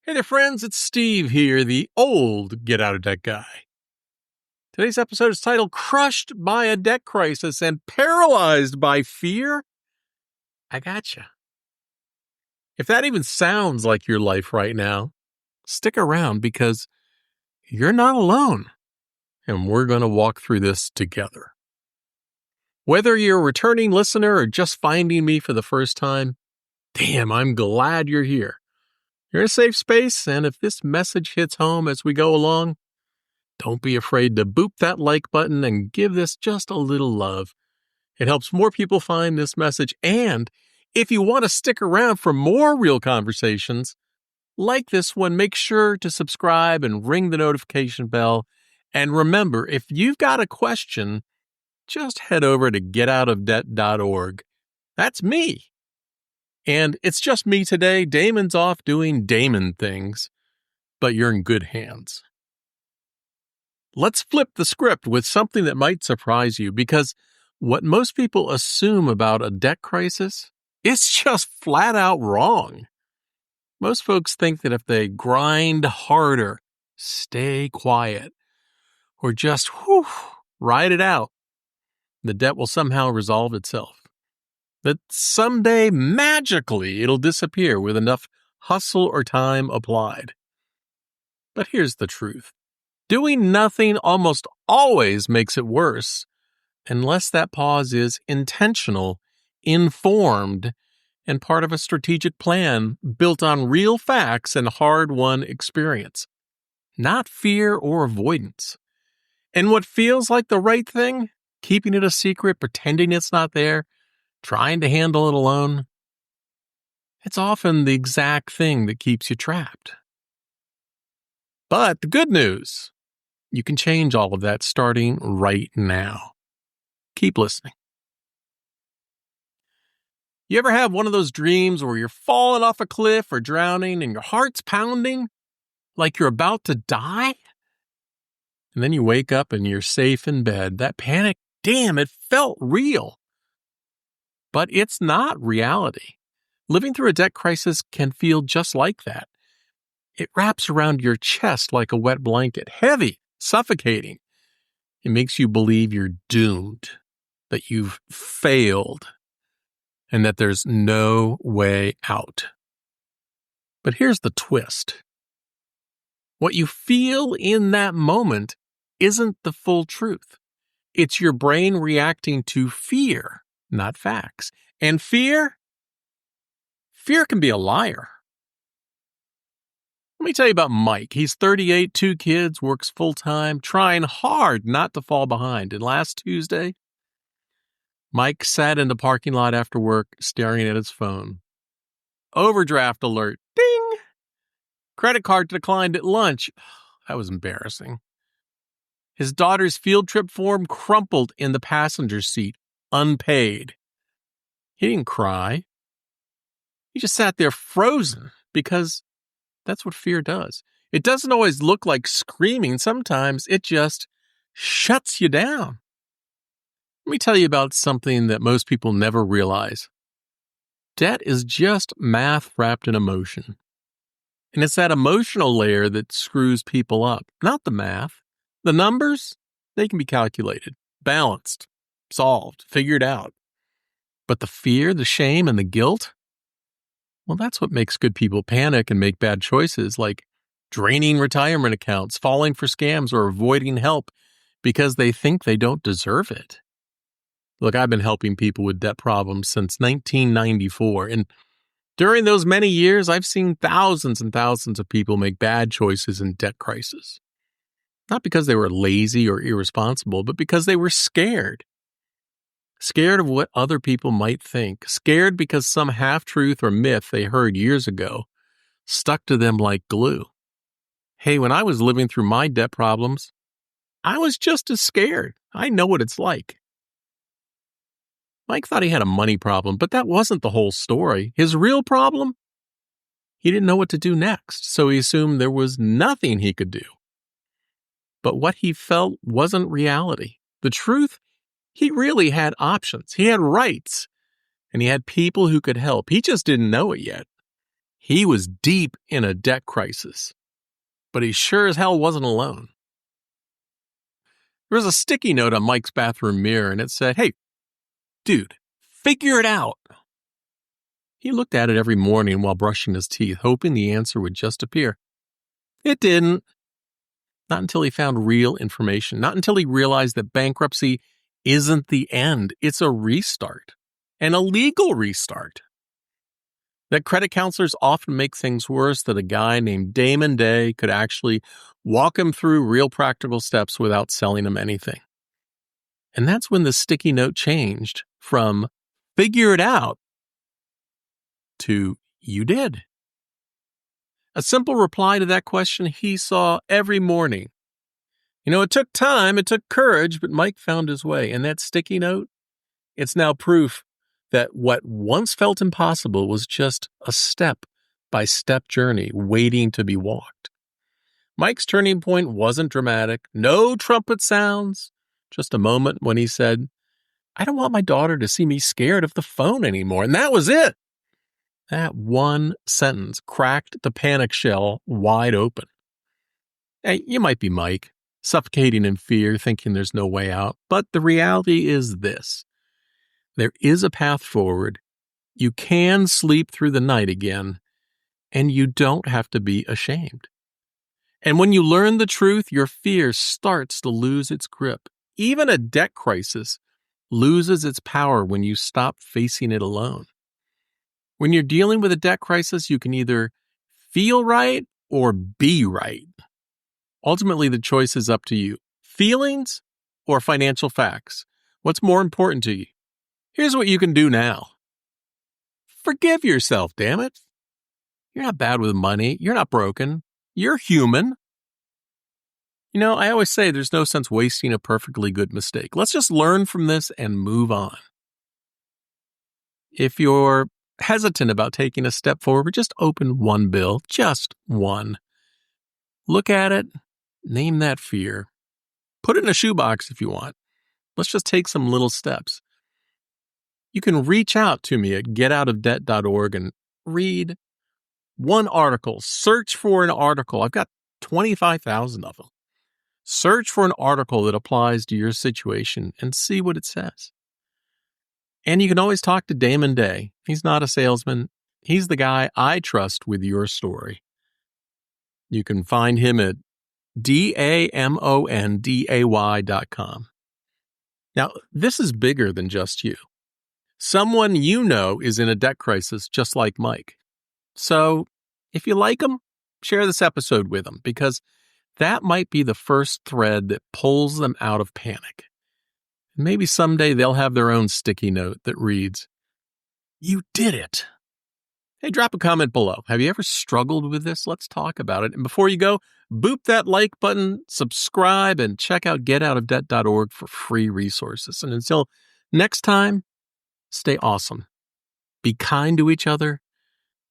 Hey there, friends. It's Steve here, the old Get Out of Debt guy. Today's episode is titled Crushed by a Debt Crisis and Paralyzed by Fear. I gotcha. If that even sounds like your life right now, stick around because you're not alone, and we're going to walk through this together. Whether you're a returning listener or just finding me for the first time, damn, I'm glad you're here. You're in a safe space, and if this message hits home as we go along, don't be afraid to boop that like button and give this just a little love. It helps more people find this message, and if you want to stick around for more real conversations like this one, make sure to subscribe and ring the notification bell. And remember, if you've got a question, just head over to getoutofdebt.org. That's me. And it's just me today. Damon's off doing Damon things, but you're in good hands. Let's flip the script with something that might surprise you, because what most people assume about a debt crisis is just flat out wrong. Most folks think that if they grind harder, stay quiet, or just ride it out, the debt will somehow resolve itself. That someday, magically, it'll disappear with enough hustle or time applied. But here's the truth. Doing nothing almost always makes it worse, unless that pause is intentional, informed, and part of a strategic plan built on real facts and hard-won experience, not fear or avoidance. And what feels like the right thing, keeping it a secret, pretending it's not there, trying to handle it alone, it's often the exact thing that keeps you trapped. But the good news, you can change all of that starting right now. Keep listening. You ever have one of those dreams where you're falling off a cliff or drowning and your heart's pounding like you're about to die? And then you wake up and you're safe in bed. That panic, damn, it felt real. But it's not reality. Living through a debt crisis can feel just like that. It wraps around your chest like a wet blanket, heavy, suffocating. It makes you believe you're doomed, that you've failed, and that there's no way out. But here's the twist. What you feel in that moment isn't the full truth. It's your brain reacting to fear, not facts. And fear can be a liar. Let me tell you about Mike. He's 38, 2 kids, works full-time, trying hard not to fall behind. And last Tuesday, Mike sat in the parking lot after work, staring at his phone. Overdraft alert. Ding! Credit card declined at lunch. That was embarrassing. His daughter's field trip form crumpled in the passenger seat, unpaid. He didn't cry. He just sat there frozen, because that's what fear does. It doesn't always look like screaming. Sometimes it just shuts you down. Let me tell you about something that most people never realize. Debt is just math wrapped in emotion. And it's that emotional layer that screws people up, not the math. The numbers, they can be calculated, balanced, solved, figured out. But the fear, the shame, and the guilt, well, that's what makes good people panic and make bad choices, like draining retirement accounts, falling for scams, or avoiding help because they think they don't deserve it. Look, I've been helping people with debt problems since 1994, and during those many years, I've seen thousands and thousands of people make bad choices in debt crisis. Not because they were lazy or irresponsible, but because they were scared. Scared of what other people might think. Scared because some half-truth or myth they heard years ago stuck to them like glue. Hey, when I was living through my debt problems, I was just as scared. I know what it's like. Mike thought he had a money problem, but that wasn't the whole story. His real problem? He didn't know what to do next, so he assumed there was nothing he could do. But what he felt wasn't reality. The truth? He really had options. He had rights, and he had people who could help. He just didn't know it yet. He was deep in a debt crisis, but he sure as hell wasn't alone. There was a sticky note on Mike's bathroom mirror, and it said, "Hey, dude, figure it out." He looked at it every morning while brushing his teeth, hoping the answer would just appear. It didn't. Not until he found real information. Not until he realized that bankruptcy isn't the end. It's a restart. And a legal restart. That credit counselors often make things worse, that a guy named Damon Day could actually walk him through real practical steps without selling him anything. And that's when the sticky note changed from "figure it out" to "you did." A simple reply to that question he saw every morning. It took time, it took courage, but Mike found his way. And that sticky note, it's now proof that what once felt impossible was just a step-by-step journey waiting to be walked. Mike's turning point wasn't dramatic, no trumpet sounds, just a moment when he said, "I don't want my daughter to see me scared of the phone anymore." And that was it. That one sentence cracked the panic shell wide open. Hey, you might be Mike, suffocating in fear, thinking there's no way out. But the reality is this. There is a path forward. You can sleep through the night again, and you don't have to be ashamed. And when you learn the truth, your fear starts to lose its grip. Even a debt crisis loses its power when you stop facing it alone. When you're dealing with a debt crisis, you can either feel right or be right. Ultimately, the choice is up to you. Feelings or financial facts? What's more important to you? Here's what you can do now. Forgive yourself, damn it. You're not bad with money. You're not broken. You're human. I always say there's no sense wasting a perfectly good mistake. Let's just learn from this and move on. If you're hesitant about taking a step forward, just open one bill, just one. Look at it, name that fear. Put it in a shoebox if you want. Let's just take some little steps. You can reach out to me at getoutofdebt.org and read one article. Search for an article. I've got 25,000 of them. Search for an article that applies to your situation and see what it says. And you can always talk to Damon Day. He's not a salesman. He's the guy I trust with your story. You can find him at damonday.com. Now, this is bigger than just you. Someone you know is in a debt crisis just like Mike. So, if you like him, share this episode with him, because that might be the first thread that pulls them out of panic. Maybe someday they'll have their own sticky note that reads, "You did it." Hey, drop a comment below. Have you ever struggled with this? Let's talk about it. And before you go, boop that like button, subscribe, and check out getoutofdebt.org for free resources. And until next time, stay awesome. Be kind to each other,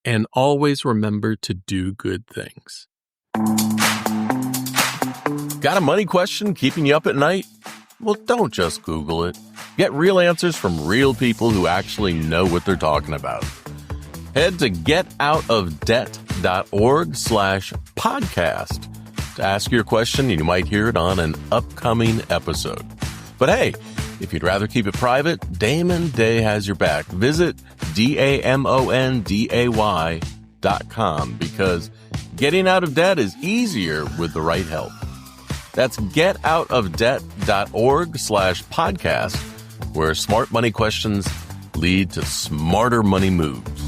and always remember to do good things. Got a money question keeping you up at night? Well, don't just Google it. Get real answers from real people who actually know what they're talking about. Head to getoutofdebt.org/podcast to ask your question, and you might hear it on an upcoming episode. But hey, if you'd rather keep it private, Damon Day has your back. Visit DAMONDAY.com, because getting out of debt is easier with the right help. That's getoutofdebt.org/podcast, where smart money questions lead to smarter money moves.